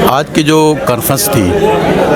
आज की जो कॉन्फ्रेंस थी,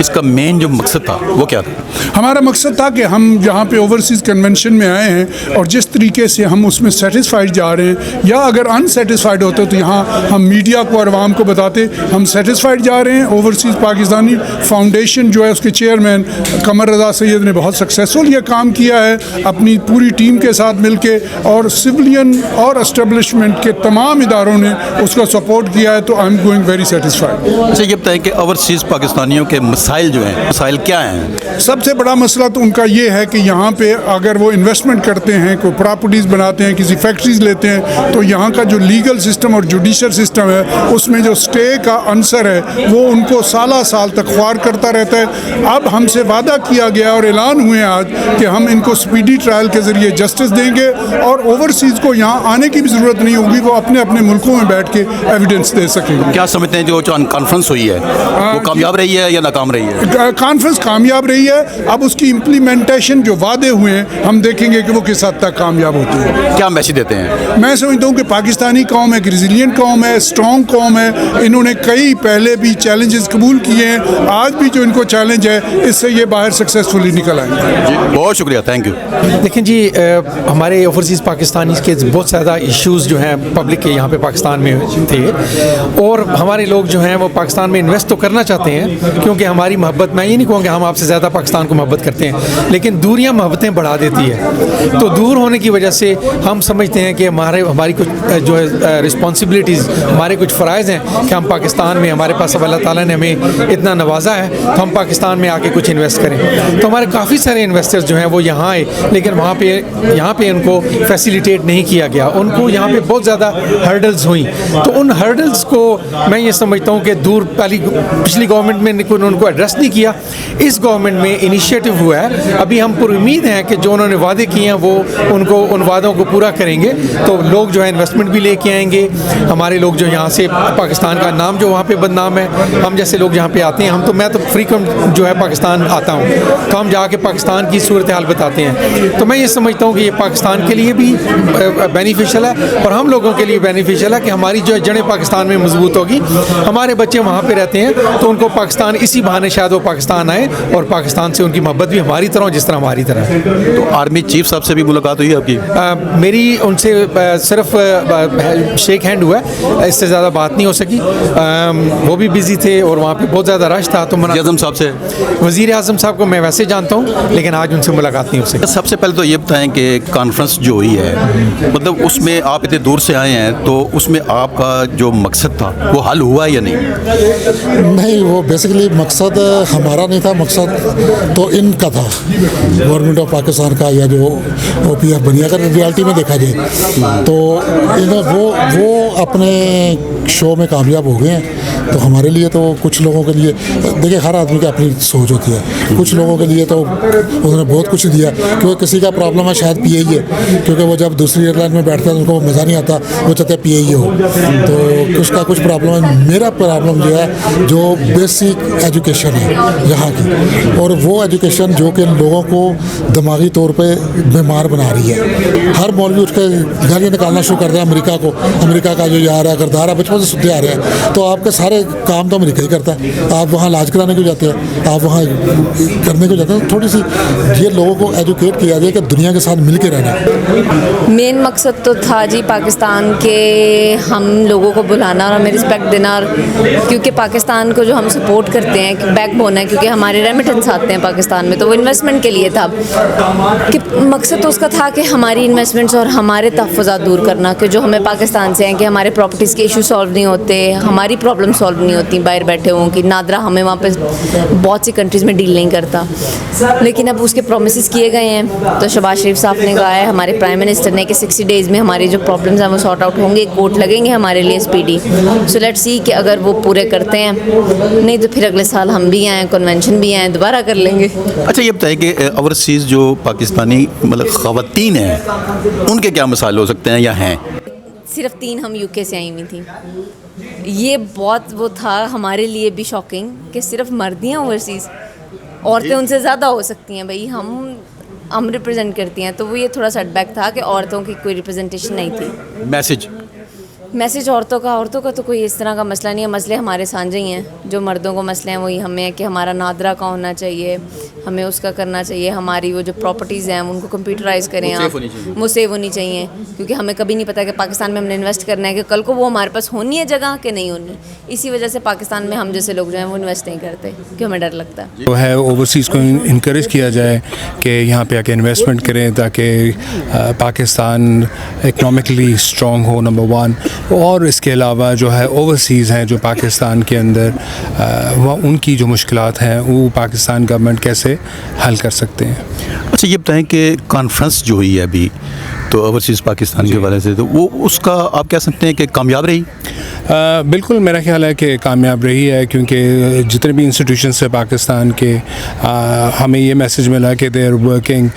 इसका मेन जो मकसद था वो क्या था? हमारा मकसद था कि हम यहाँ पे ओवरसीज़ कन्वेंशन में आए हैं और जिस तरीके से हम उसमें सेटिस्फाइड जा रहे हैं, या अगर अनसेटिस्फाइड होते तो यहाँ हम मीडिया को और आवाम को बताते हम सेटिस्फाइड जा रहे हैं। ओवरसीज़ पाकिस्तानी फाउंडेशन जो है उसके चेयरमैन कमर रज़ा सैयद ने बहुत सक्सेसफुल ये काम किया है अपनी पूरी टीम के साथ मिलके, और सिविलियन और एस्टेब्लिशमेंट के तमाम इदारों ने उसका सपोर्ट किया है। तो I am going very satisfied. अच्छा, ये बताएं कि ओवरसीज़ पाकिस्तानियों के मसाइल जो हैं, मसाइल क्या हैं? सबसे बड़ा मसला तो उनका ये है कि यहाँ पे अगर वो इन्वेस्टमेंट करते हैं, कोई प्रॉपर्टीज़ बनाते हैं, किसी फैक्ट्रीज़ लेते हैं, तो यहाँ का जो लीगल सिस्टम और जुडिशल सिस्टम है उसमें जो स्टे का आंसर है वो उनको साल तक ख्वार करता रहता है। अब हमसे वादा किया गया और ऐलान हुए आज कि हम इनको स्पीडी ट्रायल के ज़रिए जस्टिस देंगे और ओवरसीज़ को यहाँ आने की भी ज़रूरत नहीं होगी, वो अपने अपने मुल्कों में बैठ के एविडेंस दे सकेंगे। क्या समझते हैं जो कॉन्फ्रेंस हुई है वो कामयाब रही है या नाकाम रही है? कॉन्फ्रेंस कामयाब रही है। अब उसकी इम्प्लीमेंटेशन जो वादे हुए हैं हम देखेंगे कि वो किस हद तक कामयाब होते हैं। क्या मैसेज देते हैं? मैं समझता हूँ कि पाकिस्तानी कौम एक रिजिलियंट कौम है, स्ट्रॉन्ग कौम है। इन्होंने कई पहले भी चैलेंजेस कबूल किए हैं, आज भी जो इनको चैलेंज है इससे ये बाहर सक्सेसफुली निकल आएंगे। जी बहुत शुक्रिया, थैंक यू। देखें जी, हमारे ओवरसीज़ पाकिस्तानी के बहुत ज़्यादा इश्यूज़ जो हैं पब्लिक के यहाँ पे पाकिस्तान में थे, और हमारे लोग जो हैं वो पाकिस्तान में इन्वेस्ट तो करना चाहते हैं क्योंकि हमारी मोहब्बत, मैं ये नहीं कहूँगा हम आपसे ज़्यादा पाकिस्तान को मोहब्बत करते हैं, लेकिन दूरियाँ मोहब्बतें बढ़ा देती है। तो दूर होने की वजह से हम समझते हैं कि हमारी कुछ जो है रिस्पॉन्सिबिलिटीज़, हमारे कुछ फ़राइज़ हैं कि हम पाकिस्तान में, हमारे पास अब अल्लाह ताला ने हमें इतना नवाजा है तो हम पाकिस्तान में आके कुछ इन्वेस्ट करें। तो हमारे काफ़ी सारे इन्वेस्टर्स जो हैं वो यहाँ आए, लेकिन यहाँ पे उनको फैसिलिटेट नहीं किया गया, उनको यहाँ पे बहुत ज़्यादा हर्डल्स हुई। तो उन हर्डल्स को मैं ये समझता हूँ कि पिछली गवर्नमेंट में उनको एड्रेस नहीं किया। इस गवर्नमेंट में इनिशिएटिव हुआ है, अभी हम पूरी उम्मीद है कि जो उन्होंने वादे किए हैं वो उनको उन वादों को पूरा करेंगे। तो लोग जो है इन्वेस्टमेंट भी लेके आएंगे, हमारे लोग जो यहाँ से, पाकिस्तान का नाम जो वहाँ पे बदनाम है, हम जैसे लोग यहाँ पे आते हैं, मैं तो फ्रीक्वेंट जो है पाकिस्तान आता हूँ, तो हम जाके पाकिस्तान की सूरत हाल बताते हैं। तो मैं ये समझता हूँ कि ये पाकिस्तान के लिए भी बेनिफिशियल है और हम लोगों के लिए बेनिफिशियल है कि हमारी जो जड़ें पाकिस्तान में मजबूत होगी। हमारे बच्चे वहाँ पे रहते हैं तो उनको पाकिस्तान, इसी बहाने शायद वो पाकिस्तान आए और पाकिस्तान से उनकी मोहब्बत भी हमारी तरह जिस तरह हमारी तरह है। तो आर्मी चीफ साहब से भी मुलाकात हुई आपकी? मेरी उनसे सिर्फ शेक हैंड हुआ है, इससे ज़्यादा बात नहीं हो सकी। वो भी बिज़ी थे और वहाँ पे बहुत ज़्यादा रश था। तो आज़म साहब से, वज़ीर आज़म साहब को मैं वैसे जानता हूँ, लेकिन आज उनसे मुलाकात नहीं हो सकी। सबसे पहले तो ये बताएं कि कॉन्फ्रेंस जो हुई है, मतलब उसमें आप इतने दूर से आए हैं, तो उसमें आपका जो मकसद था वो हल हुआ या नहीं? नहीं, वो बेसिकली मकसद हमारा नहीं था, मकसद तो इनका था, गवर्नमेंट ऑफ पाकिस्तान का, या जो OPF बनी। अगर रियलिटी में देखा जाए तो वो अपने शो में कामयाब हो गए हैं। तो हमारे लिए तो, कुछ लोगों के लिए, देखिए हर आदमी की अपनी सोच होती है, कुछ लोगों के लिए तो उन्होंने बहुत कुछ दिया, क्योंकि किसी का प्रॉब्लम है शायद PAE है, क्योंकि वो जब दूसरी एयरलाइन में बैठते हैं उनको मज़ा नहीं आता, वो चाहते हैं PAE हो, तो उसका कुछ प्रॉब्लम है। मेरा प्रॉब्लम जो है, जो बेसिक एजुकेशन है यहाँ की, और वो एजुकेशन जो कि लोगों को दिमागी तौर पे बीमार बना रही है। हर मौलवी उठ के गालियाँ निकालना शुरू कर दिया अमेरिका को, अमेरिका का जो यार है, गरदार है, बचपन से सुनते आ रहे हैं। तो आपके सारे काम तो अमेरिका ही करता है, आप वहाँ इलाज कराने क्यों जाते हैं, आप वहाँ करने को जाते हैं। थोड़ी सी ये लोगों को एजुकेट किया जाए कि दुनिया के साथ मिल के रहना। मेन मकसद तो था जी पाकिस्तान के हम लोगों को बुलाना और हमें रिस्पेक्ट देना, और क्योंकि पाकिस्तान को जो हम सपोर्ट करते हैं कि बैकबोन है, क्योंकि हमारे रेमिटेंस आते हैं पाकिस्तान में, तो वो इन्वेस्टमेंट के लिए था कि मकसद तो उसका था कि हमारी इन्वेस्टमेंट्स और हमारे तहफ़्फ़ुज़ात दूर करना, कि जो हमें पाकिस्तान से हैं कि हमारे प्रॉपर्टीज़ के इशू सॉल्व नहीं होते, हमारी प्रॉब्लम सॉल्व नहीं होती बाहर बैठे हुओं की। नादरा हमें वहाँ पे बहुत सी कंट्रीज़ में डील नहीं करता, लेकिन अब उसके प्रोमिस किए गए हैं। तो शहबाज शरीफ साहब ने कहा है, हमारे प्राइम मिनिस्टर ने, कि 60 डेज़ में हमारी जो प्रॉब्लम्स हैं वो सॉर्ट आउट होंगे, कोर्ट लगेंगे हमारे लिए स्पीडी। सो लेट्स सी कि अगर वो पूरे करते हैं, नहीं तो फिर अगले साल हम भी आएँ, कन्वेंशन भी आएँ, दोबारा कर लेंगे। अच्छा, ये बताइए कि ओवरसीज़ जो पाकिस्तानी मतलब ख़वातीन हैं, उनके क्या मसाइल हो सकते हैं या हैं? सिर्फ 3 हम UK से आई हुई थी। ये बहुत वो था हमारे लिए भी शॉकिंग कि सिर्फ मर्द हैं ओवरसीज़, औरतें उनसे ज़्यादा हो सकती हैं। भाई हम रिप्रेजेंट करती हैं, तो वो ये थोड़ा सेटबैक था कि औरतों की कोई रिप्रेजेंटेशन नहीं थी। मैसेज औरतों का तो कोई इस तरह का मसला नहीं है। मसले हमारे साझे ही हैं। जो मर्दों को मसले हैं वही हमें है कि हमारा नादरा का होना चाहिए, हमें उसका करना चाहिए। हमारी वो जो प्रॉपर्टीज़ हैं उनको कंप्यूटराइज़ करें आप, वो सेव होनी चाहिए, क्योंकि हमें कभी नहीं पता कि पाकिस्तान में हमने इन्वेस्ट करना है कि कल को वो हमारे पास होनी है जगह कि नहीं होनी। इसी वजह से पाकिस्तान में हम जैसे लोग जो हैं वो इन्वेस्ट नहीं करते, क्योंकि हमें डर लगता है। तो है ओवरसीज़ को इनकरेज किया जाए कि यहाँ पे आके इन्वेस्टमेंट करें ताकि पाकिस्तान इकनॉमिकली स्ट्रॉन्ग हो, नंबर 1। और इसके अलावा जो है ओवरसीज़ हैं जो पाकिस्तान के अंदर वह उनकी जो मुश्किलात हैं वो पाकिस्तान गवर्नमेंट कैसे हल कर सकते हैं। अच्छा, ये बताएं कि कॉन्फ्रेंस जो हुई है अभी तो ओवरसीज़ पाकिस्तान के वाले से, तो वो उसका आप कह सकते हैं कि कामयाब रही? बिल्कुल मेरा ख्याल है कि कामयाब रही है, क्योंकि जितने भी इंस्टीट्यूशंस है पाकिस्तान के, हमें ये मैसेज मिला कि they are working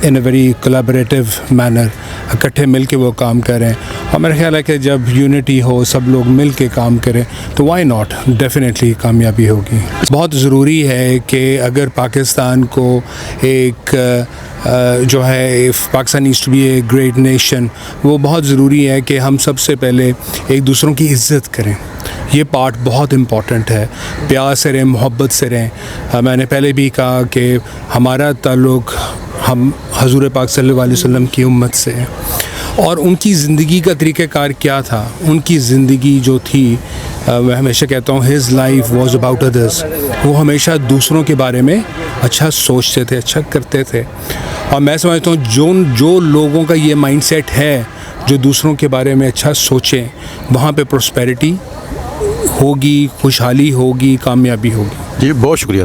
in a very collaborative manner, इकट्ठे मिल के वो काम करें। और मेरा ख्याल है कि जब यूनिटी हो, सब लोग मिल के काम करें तो वाई नॉट, डेफिनेटली कामयाबी होगी। बहुत ज़रूरी है कि अगर पाकिस्तान को एक जो है Pakistan needs to be a great nation, वो बहुत ज़रूरी है कि हम सबसे पहले एक दूसरों की इज़्ज़त करें। ये पार्ट बहुत इम्पॉर्टेंट है। प्यार से रहें, मोहब्बत से रहें। मैंने पहले भी कहा कि हमारा ताल्लुक़ हम हज़ूर पाक सल्लल्लाहु अलैहि वसल्लम की उम्मत से है, और उनकी ज़िंदगी का तरीक़ाकार क्या था। उनकी ज़िंदगी जो थी, मैं हमेशा कहता हूँ his life was about others. वो हमेशा दूसरों के बारे में अच्छा सोचते थे, अच्छा करते थे। और मैं समझता हूँ जो लोगों का ये माइंडसेट है, जो दूसरों के बारे में अच्छा सोचें, वहाँ पे प्रॉस्पेरिटी होगी, खुशहाली होगी, कामयाबी होगी। जी, बहुत शुक्रिया।